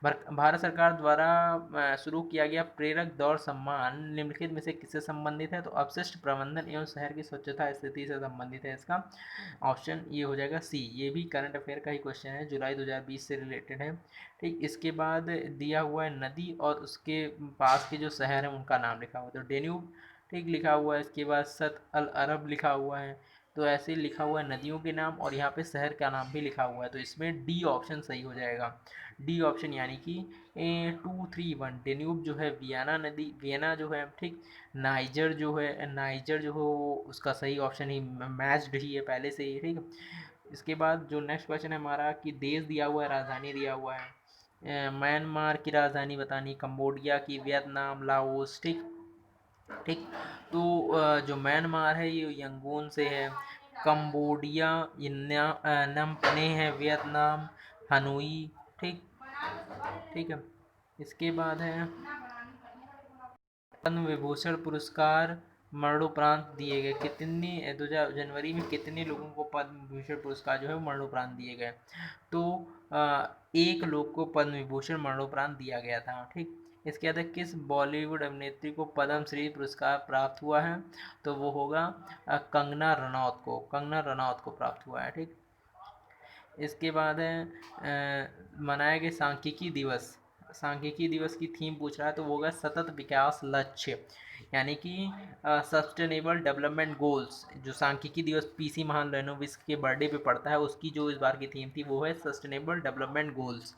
भारत सरकार द्वारा शुरू किया गया प्रेरक दौड़ सम्मान निम्नलिखित में से किससे संबंधित है, तो अपशिष्ट प्रबंधन एवं शहर की स्वच्छता स्थिति से संबंधित है। इसका ऑप्शन ये हो जाएगा सी। ये भी करंट अफेयर का ही क्वेश्चन है, जुलाई 2020 से रिलेटेड है, ठीक। इसके बाद दिया हुआ है नदी और उसके पास के जो शहर हैं उनका नाम लिखा हुआ है, तो डेन्यूब, ठीक, लिखा हुआ है। इसके बाद सत अल अरब लिखा हुआ है, तो ऐसे लिखा हुआ है नदियों के नाम, और यहाँ पे शहर का नाम भी लिखा हुआ है, तो इसमें डी ऑप्शन सही हो जाएगा। डी ऑप्शन यानी कि 2-3-1 डेन्यूब जो है वियना नदी, वियना जो है, ठीक। नाइजर जो है, नाइजर जो हो उसका सही ऑप्शन ही मैच्ड ही है पहले से ही, ठीक। इसके बाद जो नेक्स्ट क्वेश्चन है हमारा कि देश दिया हुआ है, राजधानी दिया हुआ है, म्यांमार की राजधानी बतानी, कंबोडिया की, वियतनाम, लाओस, ठीक। ठीक। तो जो म्यांमार है ये यंगून से है, कंबोडिया ये नमपने है, वियतनाम हनोई, ठीक। ठीक है। इसके बाद है पद्म विभूषण पुरस्कार मरणोपरांत दिए गए कितने 2000 जनवरी में कितने लोगों को पद्म विभूषण पुरस्कार जो है वो मरणोपरांत दिए गए, तो एक लोग को पद्म विभूषण मरणोपरांत दिया गया था, ठीक। इसके बाद किस बॉलीवुड अभिनेत्री को पद्म श्री पुरस्कार प्राप्त हुआ है, तो वो होगा कंगना रनौत को, कंगना रनौत को प्राप्त हुआ है, ठीक। इसके बाद है मनाए गए सांख्यिकी दिवस, सांख्यिकी दिवस की थीम पूछ रहा है, तो वो होगा सतत विकास लक्ष्य, यानी कि सस्टेनेबल डेवलपमेंट गोल्स। जो सांख्यिकी दिवस पीसी महान रेनोविस के बर्थडे पे पड़ता है, उसकी जो इस बार की थीम थी वो है सस्टेनेबल डेवलपमेंट गोल्स।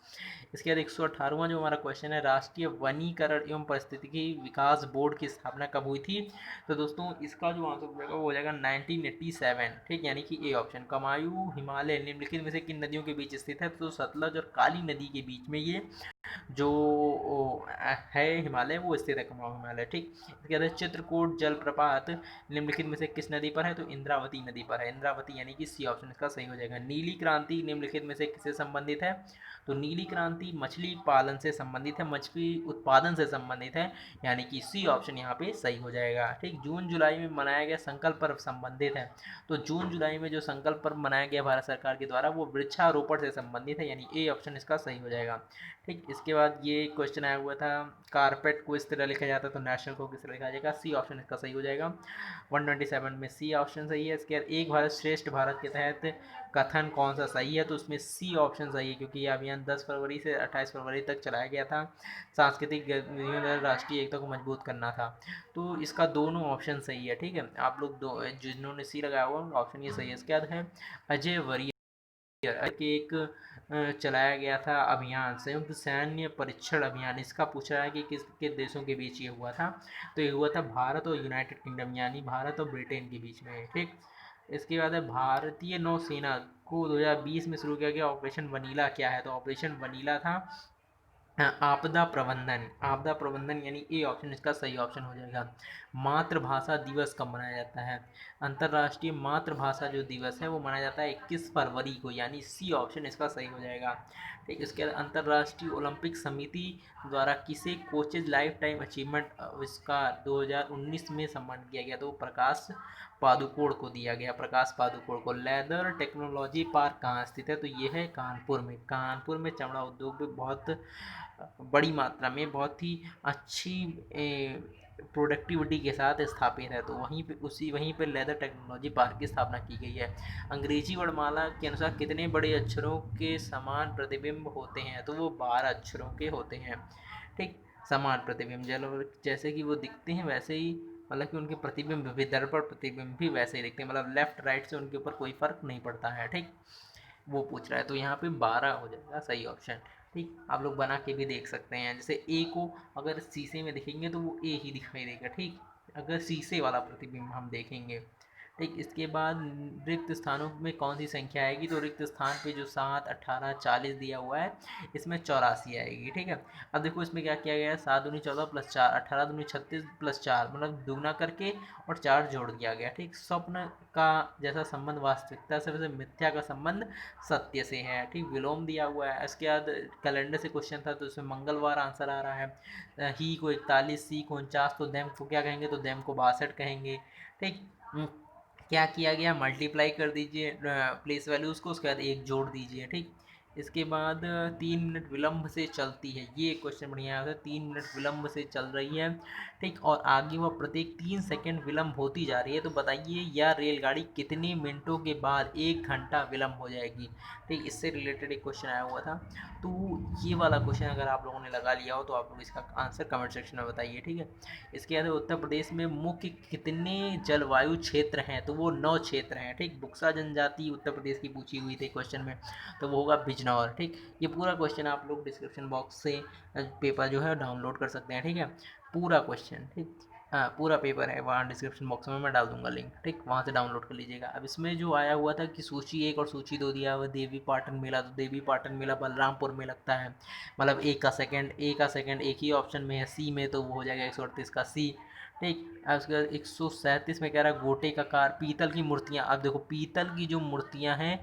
इसके बाद 118वां जो हमारा क्वेश्चन है, राष्ट्रीय वनीकरण एवं पारिस्थितिकी विकास बोर्ड की स्थापना कब हुई थी, तो दोस्तों इसका जो आंसर हो जाएगा वो हो जाएगा 1987, ठीक, यानी कि ए ऑप्शन। कमायू हिमालय निम्नलिखित में से किन नदियों के बीच स्थित है, तो सतलज और काली नदी के बीच में ये जो है हिमालय वो स्थित है, कुमाऊं हिमालय, ठीक। इसके बाद चित्रकूट जलप्रपात निम्नलिखित में से किस नदी पर है, तो इंद्रावती नदी पर है, इंद्रावती, यानी कि सी ऑप्शन इसका सही हो जाएगा। नीली क्रांति निम्नलिखित में से किससे संबंधित है, तो नीली क्रांति मछली पालन से संबंधित है, मछली उत्पादन से संबंधित है, यानी कि सी ऑप्शन यहाँ पे सही हो जाएगा, ठीक। जून जुलाई में मनाया गया संकल्प पर्व संबंधित है, तो जून जुलाई में जो संकल्प पर्व मनाया गया भारत सरकार के द्वारा वो वृक्षारोपण से संबंधित है, यानी ए ऑप्शन इसका सही हो जाएगा, ठीक। इसके बाद ये क्वेश्चन आया हुआ था, कारपेट को इस तरह लिखा जाता है तो नेशनल को किस तरह लिखा जाएगा, सी ऑप्शन इसका सही हो जाएगा। 127 में सी ऑप्शन सही है। इसके बाद एक भारत श्रेष्ठ भारत के तहत कथन कौन सा सही है, तो उसमें सी ऑप्शन सही है, क्योंकि ये अभियान 10 फरवरी से 28 फरवरी तक चलाया गया था। सांस्कृतिक गतिविधियों द्वारा राष्ट्रीय एकता को मजबूत करना था। तो इसका दोनों ऑप्शन सही है। ठीक है, आप लोग दो जिन्होंने सी लगाया हुआ ऑप्शन ये सही है। इसके बाद है अजय वरियर के एक चलाया गया था अभियान, संयुक्त सैन्य परीक्षण अभियान। इसका पूछा है कि किस के देशों के बीच ये हुआ था, तो ये हुआ था भारत और यूनाइटेड किंगडम, यानी भारत और ब्रिटेन के बीच में। ठीक, इसके बाद है भारतीय नौसेना को 2020 में शुरू किया गया ऑपरेशन वनीला क्या है, तो ऑपरेशन वनीला था आपदा प्रबंधन। आपदा प्रबंधन यानी ए ऑप्शन इसका सही ऑप्शन हो जाएगा। मातृभाषा दिवस कब मनाया जाता है, अंतर्राष्ट्रीय मातृभाषा जो दिवस है वो मनाया जाता है 21 फरवरी को, यानी सी ऑप्शन इसका सही हो जाएगा। ठीक, इसके बाद अंतर्राष्ट्रीय ओलंपिक समिति द्वारा किसे कोचेज लाइफ टाइम अचीवमेंट आविष्कार 2019 में सम्मानित किया गया, तो प्रकाश पादुकोण को दिया गया, प्रकाश पादुकोण को। लेदर टेक्नोलॉजी पार्क कहाँ स्थित है, तो ये है कानपुर में। कानपुर में चमड़ा उद्योग भी बहुत बड़ी मात्रा में, बहुत ही अच्छी प्रोडक्टिविटी के साथ स्थापित है, तो वहीं पे लेदर टेक्नोलॉजी पार्क की स्थापना की गई है। अंग्रेजी वर्णमाला के अनुसार कितने बड़े अक्षरों के समान प्रतिबिंब होते हैं, तो वो 12 अक्षरों के होते हैं। ठीक, समान प्रतिबिंब जैसे कि वो दिखते हैं वैसे ही, मतलब कि उनके प्रतिबिंब भी, दर्पण प्रतिबिंब भी वैसे ही दिखते हैं, मतलब लेफ्ट राइट से उनके ऊपर कोई फर्क नहीं पड़ता है। ठीक, वो पूछ रहा है, तो यहाँ पे 12 हो जाएगा सही ऑप्शन। ठीक, आप लोग बना के भी देख सकते हैं, जैसे ए को अगर शीशे में देखेंगे तो वो ए ही दिखाई देगा। ठीक, अगर शीशे वाला प्रतिबिंब हम देखेंगे। ठीक, इसके बाद रिक्त स्थानों में कौन सी संख्या आएगी, तो रिक्त स्थान पे जो 7, 18, 40 दिया हुआ है, इसमें 84 आएगी। ठीक है, अब देखो इसमें क्या किया गया है, 7 दूनी 14 प्लस 4, 18 दूनी 36 प्लस 4, मतलब दुगना करके और 4 जोड़ दिया गया। ठीक, स्वप्न का जैसा संबंध वास्तविकता से, वैसे मिथ्या का संबंध सत्य से है। ठीक, विलोम दिया हुआ है। इसके बाद कैलेंडर से क्वेश्चन था, तो इसमें मंगलवार आंसर आ रहा है। ही को 41, सी को 49, तो देम को क्या कहेंगे, तो देम को 62 कहेंगे। ठीक, क्या किया गया, मल्टीप्लाई कर दीजिए प्लेस वैल्यूज़ को, उसके बाद एक जोड़ दीजिए। ठीक, इसके बाद 3 मिनट विलम्ब से चलती है, ये क्वेश्चन बढ़िया है, 3 मिनट विलम्ब से चल रही है। ठीक, और आगे वह प्रत्येक 3 सेकंड विलम्ब होती जा रही है, तो बताइए यह रेलगाड़ी कितने मिनटों के बाद 1 घंटा विलम्ब हो जाएगी। ठीक, इससे रिलेटेड एक क्वेश्चन आया हुआ था, तो ये वाला क्वेश्चन अगर आप लोगों ने लगा लिया हो तो आप लोग इसका आंसर कमेंट सेक्शन में बताइए। ठीक है, इसके बाद उत्तर प्रदेश में मुख्य कितने जलवायु क्षेत्र हैं, तो वो 9 क्षेत्र हैं। ठीक, बुक्सा जनजाति उत्तर प्रदेश की पूछी हुई थी क्वेश्चन में, तो वो होगा बिजनौर। ठीक, ये पूरा क्वेश्चन आप लोग डिस्क्रिप्शन बॉक्स से पेपर जो है डाउनलोड कर सकते हैं। ठीक है, पूरा क्वेश्चन। ठीक, हाँ पूरा पेपर है, वहाँ डिस्क्रिप्शन बॉक्स में मैं डाल दूंगा लिंक। ठीक, वहाँ से डाउनलोड कर लीजिएगा। अब इसमें जो आया हुआ था कि सूची 1 और सूची 2 दिया हुआ, देवी पाटन मेला, तो देवी पाटन मेला बलरामपुर में लगता है, मतलब ए का सेकंड एक ही ऑप्शन में है, सी में, तो वो हो जाएगा 138 का सी। ठीक, अब उसके बाद 137 में कह रहा है गोटे का कार, पीतल की मूर्तियाँ। अब देखो पीतल की जो मूर्तियाँ हैं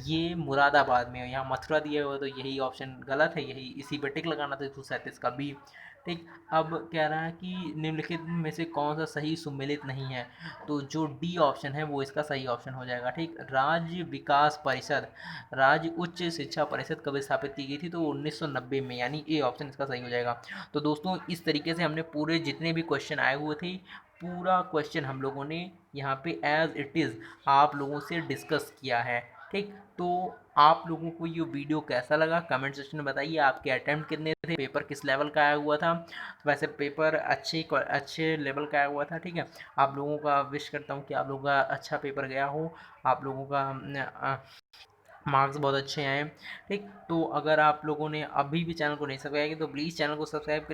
ये मुरादाबाद में है, यहाँ मथुरा दिया हुआ, तो यही ऑप्शन गलत है, यही इसी पे टिक लगाना था, 137 का बी। ठीक, अब कह रहा है कि निम्नलिखित में से कौन सा सही सुमेलित नहीं है, तो जो डी ऑप्शन है वो इसका सही ऑप्शन हो जाएगा। ठीक, राज्य विकास परिषद, राज्य उच्च शिक्षा परिषद कब स्थापित की गई थी, तो 1990 में, यानी ए ऑप्शन इसका सही हो जाएगा। तो दोस्तों इस तरीके से हमने पूरे जितने भी क्वेश्चन आए हुए थे, पूरा क्वेश्चन हम लोगों ने यहाँ पे एज इट इज़ आप लोगों से डिस्कस किया है। ठीक, तो आप लोगों को ये वीडियो कैसा लगा कमेंट सेक्शन में बताइए। आपके अटेम्प्ट कितने थे, पेपर किस लेवल का आया हुआ था, तो वैसे पेपर अच्छे लेवल का आया हुआ था। ठीक है, आप लोगों का विश करता हूँ कि आप लोगों का अच्छा पेपर गया हो, आप लोगों का मार्क्स बहुत अच्छे आए। ठीक, तो अगर आप लोगों ने अभी भी चैनल को नहीं सब्सक्राइब किया तो प्लीज़ चैनल को सब्सक्राइब कर लीजिए।